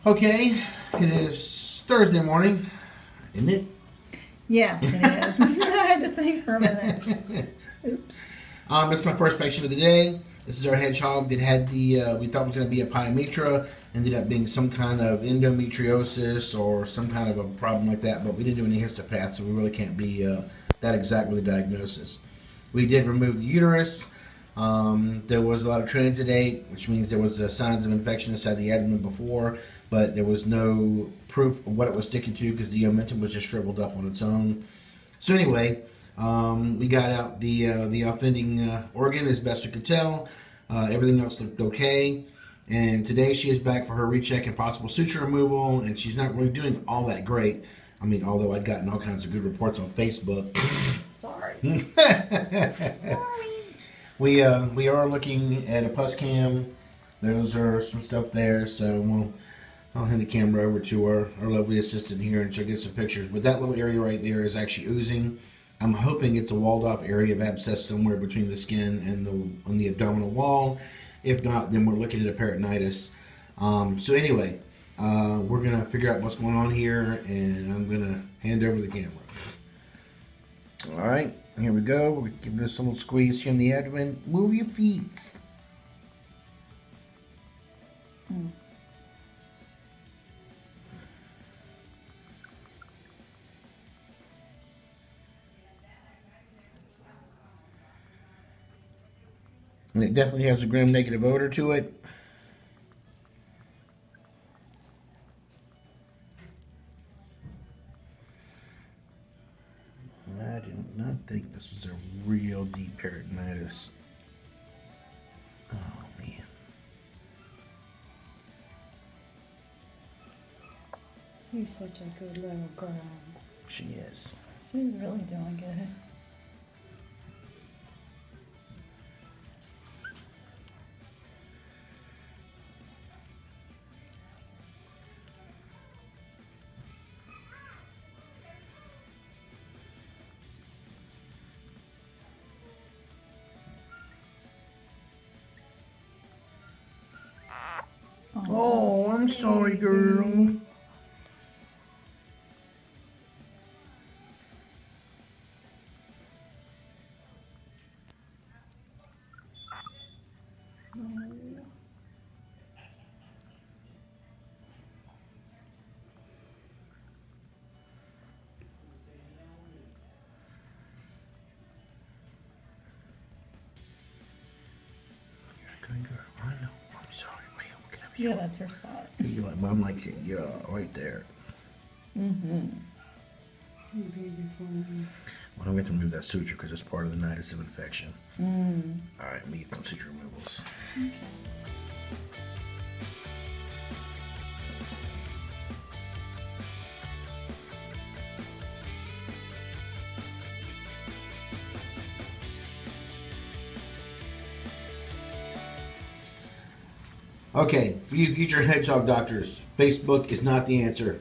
Okay, it is Thursday morning, isn't it? Yes, it is. I had to think for a minute. Oops. It's my first patient of the day. This is our hedgehog that had the, we thought was going to be a pyometra, ended up being some kind of endometriosis or some kind of a problem like that, but we didn't do any histopath, so we really can't be that exact with the diagnosis. We did remove the uterus. There was a lot of transitate, which means there was signs of infection inside the abdomen before, but there was no proof of what it was sticking to because the omentum was just shriveled up on its own. So anyway, we got out the offending organ as best we could tell. Everything else looked okay. And today she is back for her recheck and possible suture removal, and she's not really doing all that great. I mean, although I'd gotten all kinds of good reports on Facebook. Sorry. We are looking at a PUScam. Those are some stuff there, so I'll hand the camera over to our lovely assistant here and she'll get some pictures. But that little area right there is actually oozing. I'm hoping it's a walled off area of abscess somewhere between the skin and on the abdominal wall. If not, then we're looking at a peritonitis. So anyway, we're gonna figure out what's going on here, and I'm gonna hand over the camera. All right, here we go. We're giving this a little squeeze here in the abdomen. Move your feet. And it definitely has a gram-negative odor to it. I do not think this is a real deep peritonitis. Oh, man. You're such a good little girl. She is. She's really doing good. Oh, I'm sorry, girl. Good girl. I know. I'm sorry, ma'am. Get up here. Yeah, that's her spot. You like Mom likes it. Yeah, right there. Mm-hmm. Well, I'm going to remove that suture because it's part of the nidus of infection. All right, let me get some suture removals. Okay. Okay, for you future hedgehog doctors, Facebook is not the answer.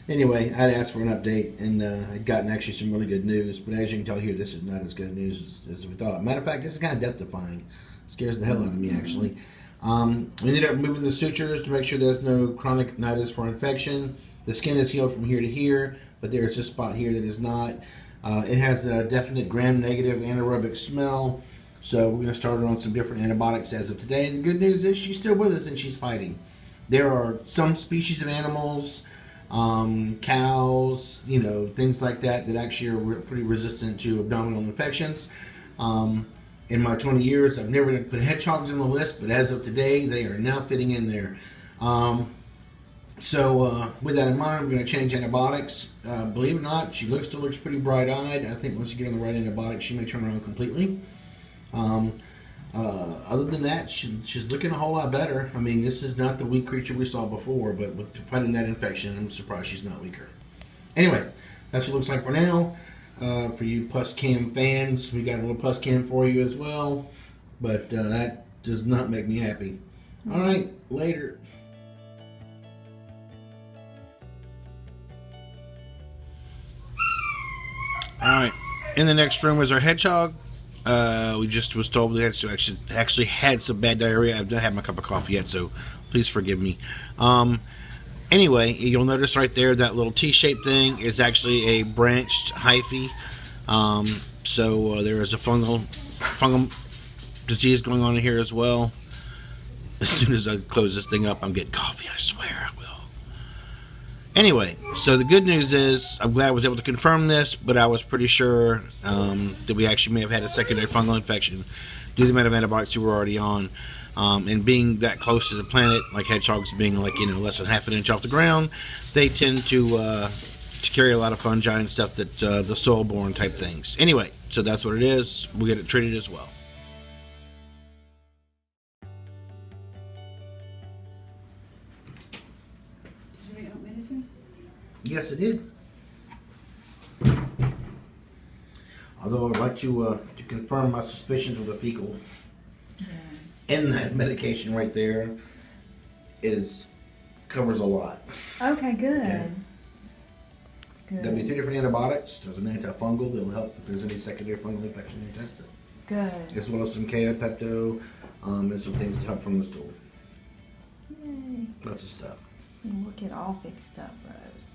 Anyway, I'd asked for an update, and I'd gotten actually some really good news. But as you can tell here, this is not as good news as we thought. Matter of fact, this is kind of death-defying. Scares the hell out of me, actually. We ended up removing the sutures to make sure there's no chronic nidus for infection. The skin is healed from here to here, but there's a spot here that is not. It has a definite gram-negative anaerobic smell, so we're going to start her on some different antibiotics as of today. The good news is she's still with us and she's fighting. There are some species of animals, cows, things like that actually are pretty resistant to abdominal infections. In my 20 years, I've never put hedgehogs on the list, but as of today, they are now fitting in there. So with that in mind, we're going to change antibiotics. Believe it or not, she still looks pretty bright-eyed. I think once you get on the right antibiotic, she may turn around completely. Other than that, she's looking a whole lot better. I mean, this is not the weak creature we saw before, but with fighting that infection, I'm surprised she's not weaker. Anyway, that's what it looks like for now. For you PUScam fans, we got a little PUScam for you as well, but that does not make me happy. All right, later. All right, in the next room is our hedgehog. We just was told we had to actually had some bad diarrhea. I've not had my cup of coffee yet, so please forgive me. Anyway, you'll notice right there that little T-shaped thing is actually a branched hyphae. So there is a fungal disease going on in here as well. As soon as I close this thing up, I'm getting coffee. I swear I will. Anyway, so the good news is I'm glad I was able to confirm this, but I was pretty sure that we actually may have had a secondary fungal infection due to the amount of antibiotics we were already on. And being that close to the planet, like hedgehogs being like, less than half an inch off the ground, they tend to carry a lot of fungi and stuff that the soil-borne type things. Anyway, so that's what it is. We'll get it treated as well. Did you write out medicine? Yes, it did. Although I'd like to confirm my suspicions with the fecal. And that medication right there covers a lot. Okay, good. Okay. Good. There'll be 3 different antibiotics. There's an antifungal that'll help if there's any secondary fungal infection in your intestine. Good. As well as some KO, Pepto, and some things to help from the stool. Yay. Lots of stuff. And we'll get all fixed up, Rose.